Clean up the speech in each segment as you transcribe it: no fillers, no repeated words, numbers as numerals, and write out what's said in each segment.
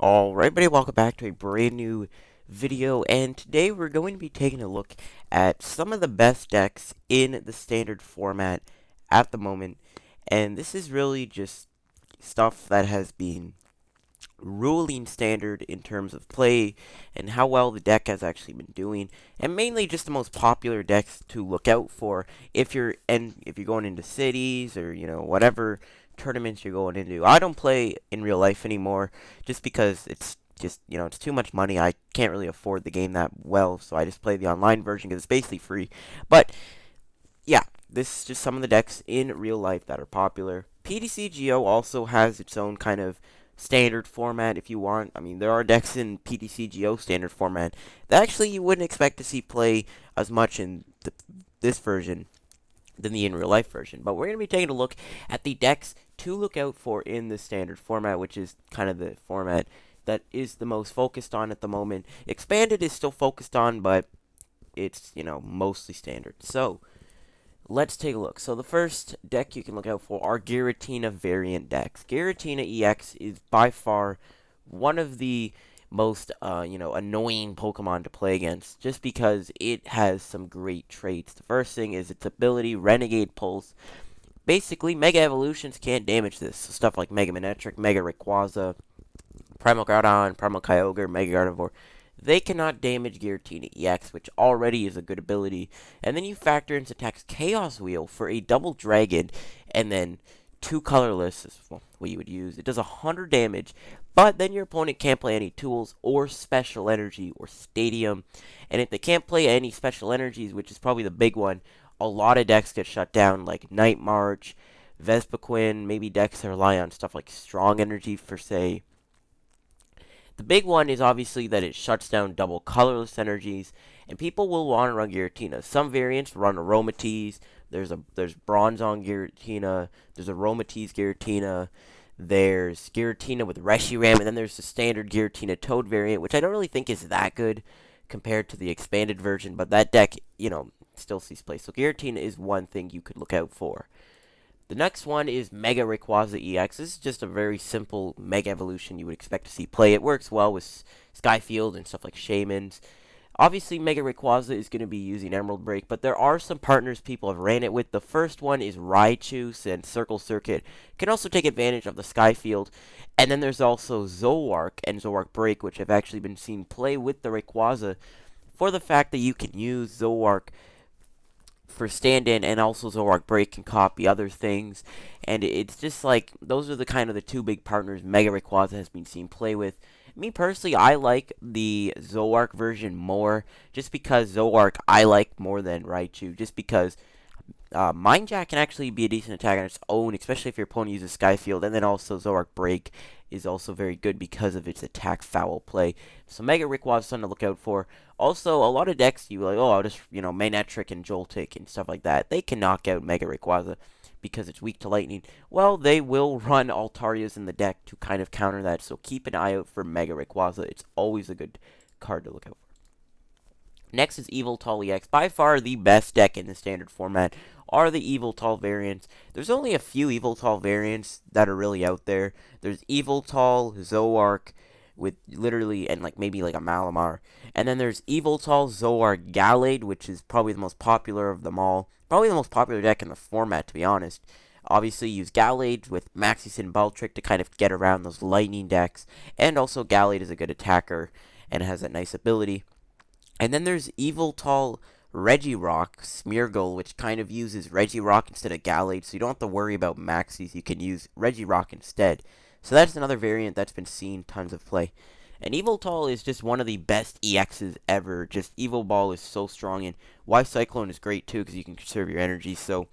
Alright, everybody, welcome back to a brand new video, and today we're going to be taking a look at some of the best decks in the standard format at the moment, and this is really just stuff that has been ruling standard in terms of play and how well the deck has actually been doing, and mainly just the most popular decks to look out for if you're going into cities or whatever tournaments you're going into. I don't play in real life anymore just because it's just it's too much money. I can't really afford the game that well, so I just play the online version because it's basically free. But yeah, this is just some of the decks in real life that are popular. PTCGO also has its own kind of standard format if you want. I mean, there are decks in PTCGO standard format that actually you wouldn't expect to see play as much in this version than the in real life version. But we're going to be taking a look at the decks to look out for in the standard format, which is kind of the format that is the most focused on at the moment. Expanded is still focused on, but it's, mostly standard. So, let's take a look. So the first deck you can look out for are Giratina variant decks. Giratina-EX is by far one of the most, annoying Pokemon to play against, just because it has some great traits. The first thing is its ability, Renegade Pulse. Basically, Mega Evolutions can't damage this. So stuff like Mega Manectric, Mega Rayquaza, Primal Groudon, Primal Kyogre, Mega Gardevoir, they cannot damage Giratina-EX, which already is a good ability. And then you factor in its attack's Chaos Wheel for a double dragon, and then two colorless is what you would use. It does 100 damage, but then your opponent can't play any tools or special energy or stadium. And if they can't play any special energies, which is probably the big one, a lot of decks get shut down, like Night March, Vespiquen, maybe decks that rely on stuff like strong energy for, say, the big one is obviously that it shuts down double colorless energies, and people will want to run Giratina. Some variants run Aromatisse. There's Bronze on Giratina. There's Aromatisse Giratina. There's Giratina with Reshiram, and then there's the standard Giratina Toad variant, which I don't really think is that good compared to the expanded version, but that deck, still sees play. So Giratina is one thing you could look out for. The next one is Mega Rayquaza-EX. This is just a very simple Mega Evolution you would expect to see play. It works well with Skyfield and stuff like Shaymins. Obviously, Mega Rayquaza is going to be using Emerald Break, but there are some partners people have ran it with. The first one is Raichu, and Circle Circuit can also take advantage of the Skyfield. And then there's also Zoroark and Zoroark Break, which have actually been seen play with the Rayquaza for the fact that you can use Zoroark for stand-in, and also Zoroark Break can copy other things, and it's just like those are the kind of the two big partners Mega Rayquaza has been seen play with. Me personally, I like the Zoroark version more, just because Zoroark I like more than Raichu, just because Mind Jack can actually be a decent attack on its own, especially if your opponent uses Skyfield, and then also Zoroark Break is also very good because of its attack foul play. So Mega Rayquaza is something to look out for. Also, a lot of decks you like, oh, I'll just, Manectric and Joltik and stuff like that. They can knock out Mega Rayquaza because it's weak to lightning. Well, they will run Altarias in the deck to kind of counter that, so keep an eye out for Mega Rayquaza. It's always a good card to look out for. Next is Yveltal-EX. By far the best deck in the standard format are the Yveltal variants. There's only a few Yveltal variants that are really out there. There's Yveltal, Zoroark, with literally, and like maybe like a Malamar. And then there's Yveltal, Zoroark, Gallade, which is probably the most popular of them all. Probably the most popular deck in the format, to be honest. Obviously, use Gallade with Maxis and Baltrick to kind of get around those lightning decks. And also, Gallade is a good attacker and has a nice ability. And then there's Yveltal Regirock Smeargle, which kind of uses Regirock instead of Gallade, so you don't have to worry about Maxis. You can use Regirock instead. So that's another variant that's been seen tons of play. And Yveltal is just one of the best EXs ever. Just Evil Ball is so strong, and Y Cyclone is great too because you can conserve your energy. So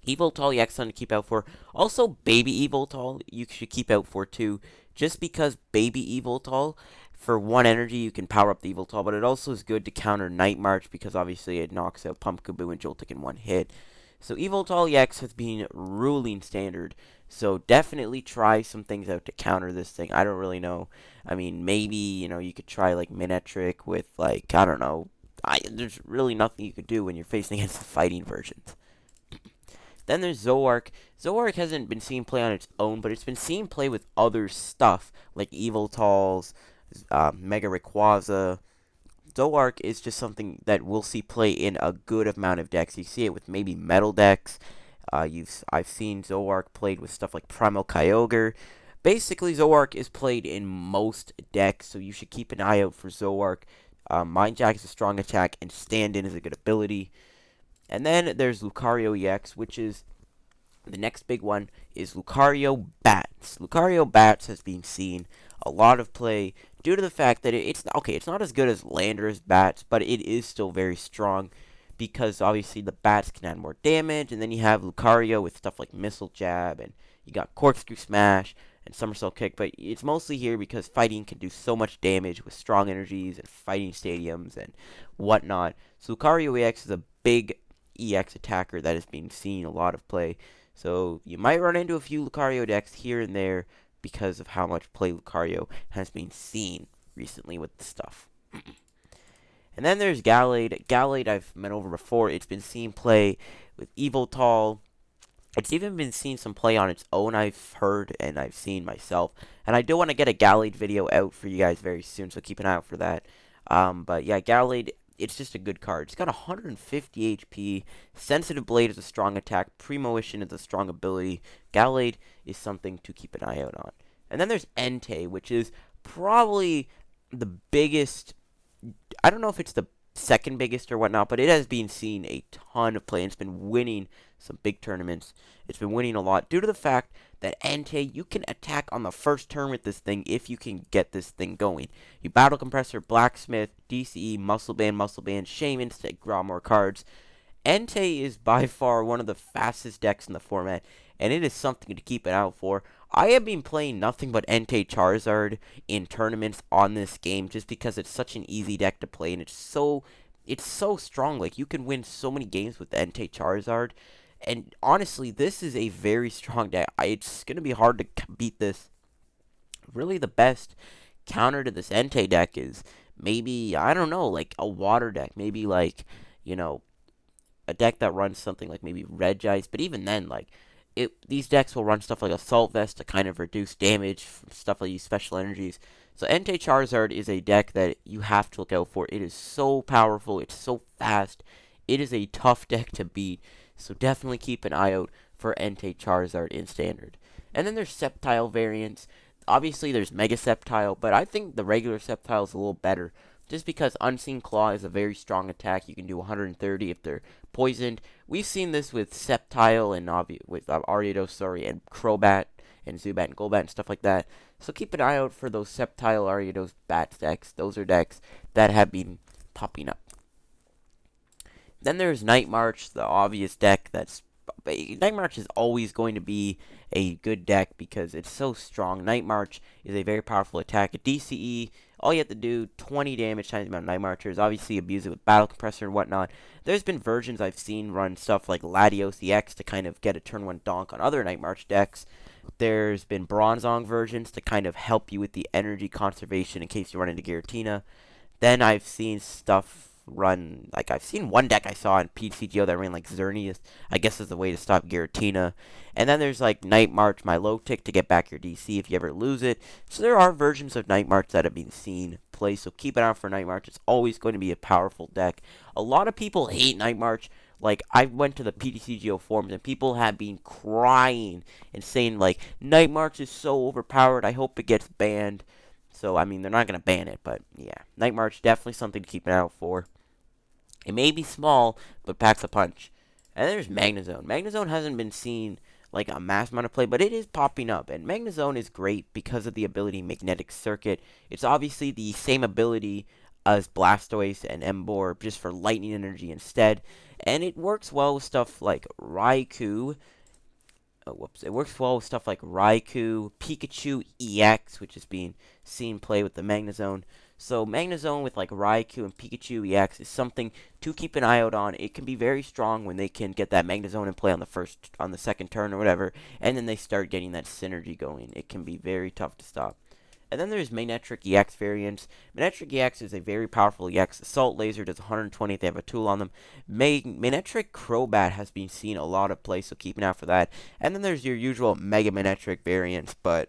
Yveltal EX something to keep out for. Also, Baby Yveltal you should keep out for too, just because Baby Yveltal, for one energy you can power up the Yveltal, but it also is good to counter Night March because obviously it knocks out Pumpkaboo and Joltik in one hit. So Yveltal EX has been ruling standard, so definitely try some things out to counter this thing. I don't really know. I mean, maybe, you could try like Manectric with like, I don't know. There's really nothing you could do when you're facing against the fighting versions. Then there's Zoroark. Zoroark hasn't been seen play on its own, but it's been seen play with other stuff, like Yveltals, Mega Rayquaza. Zoroark is just something that we'll see play in a good amount of decks. You see it with maybe metal decks. I've seen Zoroark played with stuff like Primal Kyogre. Basically, Zoroark is played in most decks, so you should keep an eye out for Zoroark. Mind Jack is a strong attack, and Stand-In is a good ability. And then there's Lucario-EX, which is the next big one, is Lucario Bats. Lucario Bats has been seen a lot of play due to the fact that it's not as good as Landorus Bats, but it is still very strong because obviously the Bats can add more damage, and then you have Lucario with stuff like Missile Jab, and you got Corkscrew Smash and Somersault Kick, but it's mostly here because fighting can do so much damage with strong energies and fighting stadiums and whatnot. So Lucario-EX is a big EX attacker that has been seen a lot of play. So you might run into a few Lucario decks here and there because of how much play Lucario has been seen recently with the stuff. And then there's Gallade. Gallade I've met over before. It's been seen play with Yveltal. It's even been seen some play on its own, I've heard and I've seen myself. And I do want to get a Gallade video out for you guys very soon, so keep an eye out for that. But yeah, Gallade, it's just a good card. It's got 150 HP. Sensitive Blade is a strong attack. Premonition is a strong ability. Gallade is something to keep an eye out on. And then there's Entei, which is probably the biggest. I don't know if it's the second biggest or whatnot, but it has been seen a ton of play. And it's been winning some big tournaments. It's been winning a lot due to the fact that Entei, you can attack on the first turn with this thing if you can get this thing going. You Battle Compressor, Blacksmith, DCE, Muscle Band, Shaman to draw more cards. Entei is by far one of the fastest decks in the format, and it is something to keep an eye out for. I have been playing nothing but Entei-Charizard in tournaments on this game just because it's such an easy deck to play, and it's so strong. Like, you can win so many games with Entei-Charizard. And honestly, this is a very strong deck. It's going to be hard to beat this. Really, the best counter to this Entei deck is maybe, I don't know, like a water deck. Maybe like, a deck that runs something like maybe Regice. But even then, like, these decks will run stuff like Assault Vest to kind of reduce damage from stuff like these special energies. So Entei-Charizard is a deck that you have to look out for. It is so powerful. It's so fast. It is a tough deck to beat. So definitely keep an eye out for Entei-Charizard in Standard. And then there's Sceptile variants. Obviously, there's Mega Sceptile, but I think the regular Sceptile is a little better. Just because Unseen Claw is a very strong attack. You can do 130 if they're poisoned. We've seen this with Sceptile and with Ariados, and Crobat and Zubat and Golbat and stuff like that. So keep an eye out for those Sceptile, Ariados, Bats decks. Those are decks that have been popping up. Then there's Night March, the obvious deck Night March is always going to be a good deck because it's so strong. Night March is a very powerful attack. At DCE, all you have to do, 20 damage times the amount of Night Marchers. Obviously, abuse it with Battle Compressor and whatnot. There's been versions I've seen run stuff like Latios-EX to kind of get a turn 1 donk on other Night March decks. There's been Bronzong versions to kind of help you with the energy conservation in case you run into Giratina. Then I've seen stuff run, like I've seen one deck I saw in PTCG that ran like Xerneas, I guess is the way to stop Giratina. And then there's like Night March, Milotic to get back your DC if you ever lose it. So there are versions of Night March that have been seen play, so keep an eye out for Night March. It's always going to be a powerful deck. A lot of people hate Night March. Like, I went to the PTCGO forums and people have been crying and saying like, Night March is so overpowered, I hope it gets banned. So, I mean, they're not going to ban it, but yeah. Night March, definitely something to keep an eye out for. It may be small, but packs a punch. And there's Magnezone. Magnezone hasn't been seen like a mass amount of play, but it is popping up. And Magnezone is great because of the ability Magnetic Circuit. It's obviously the same ability as Blastoise and Emboar, just for lightning energy instead. And it works well with stuff like Raikou. It works well with stuff like Raikou, Pikachu-EX, which is being seen play with the Magnezone. So Magnezone with like Raikou and Pikachu-EX is something to keep an eye out on. It can be very strong when they can get that Magnezone in play on the second turn or whatever, and then they start getting that synergy going. It can be very tough to stop. And then there's Manectric-EX variants. Manectric-EX is a very powerful EX. Assault Laser does 120 if they have a tool on them. Manectric Crobat has been seen a lot of play, so keep an eye out for that. And then there's your usual Mega Manectric variants, but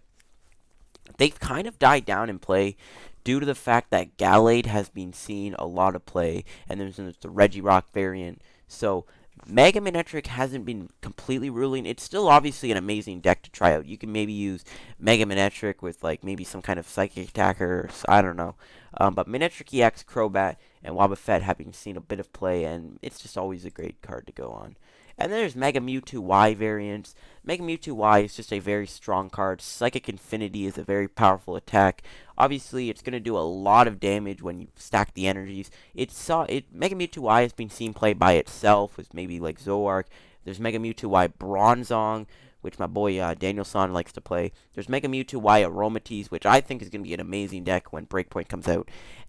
they've kind of died down in play due to the fact that Gallade has been seen a lot of play, and there's the Regirock variant. So Mega Manectric hasn't been completely ruling. It's still obviously an amazing deck to try out. You can maybe use Mega Manectric with like maybe some kind of Psychic Attacker, or, I don't know. But Manectric-EX, Crobat, and Wobbuffet have been seen a bit of play, and it's just always a great card to go on. And then there's Mega Mewtwo-Y variants. Mega Mewtwo-Y is just a very strong card. Psychic Infinity is a very powerful attack. Obviously, it's going to do a lot of damage when you stack the energies. Mega Mewtwo-Y has been seen play by itself with maybe like Zoroark. There's Mega Mewtwo-Y Bronzong, which my boy Danielson likes to play. There's Mega Mewtwo-Y Aromatisse, which I think is going to be an amazing deck when Breakpoint comes out.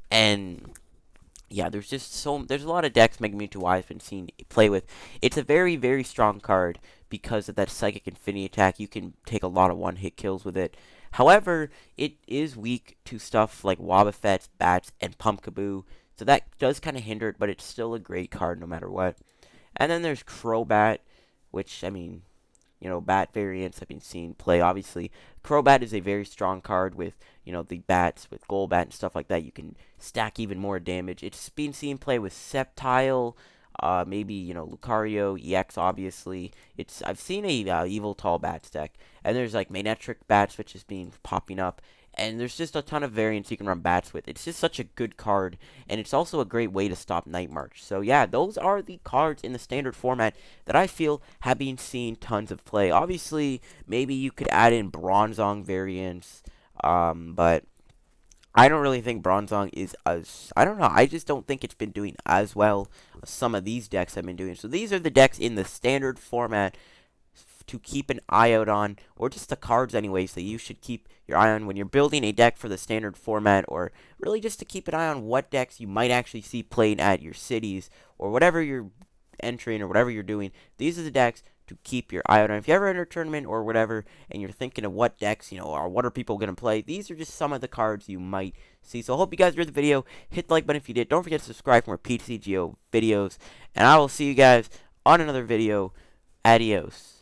And yeah, there's a lot of decks Mega Mewtwo-Y has been seen play with. It's a very, very strong card because of that Psychic Infinity attack. You can take a lot of one-hit kills with it. However, it is weak to stuff like Wobbuffets, Bats, and Pumpkaboo, so that does kind of hinder it, but it's still a great card no matter what. And then there's Crobat, which, I mean, bat variants have been seen play, obviously. Crobat is a very strong card with, the bats, with Golbat and stuff like that. You can stack even more damage. It's been seen play with Sceptile, maybe, Lucario, EX, obviously. I've seen a Yveltal bats deck, and there's, like, Manectric bats, which has been popping up. And there's just a ton of variants you can run bats with. It's just such a good card, and it's also a great way to stop Night March. So yeah, those are the cards in the standard format that I feel have been seen tons of play. Obviously, maybe you could add in Bronzong variants, but I don't really think Bronzong is I don't know, I just don't think it's been doing as well as some of these decks have been doing. So these are the decks in the standard format to keep an eye out on, or just the cards anyways that you should keep your eye on when you're building a deck for the standard format, or really just to keep an eye on what decks you might actually see played at your cities, or whatever you're entering, or whatever you're doing. These are the decks to keep your eye out on. If you ever enter a tournament or whatever, and you're thinking of what decks, or what are people going to play, these are just some of the cards you might see. So I hope you guys enjoyed the video. Hit the like button if you did. Don't forget to subscribe for more PTCGO videos, and I will see you guys on another video. Adios.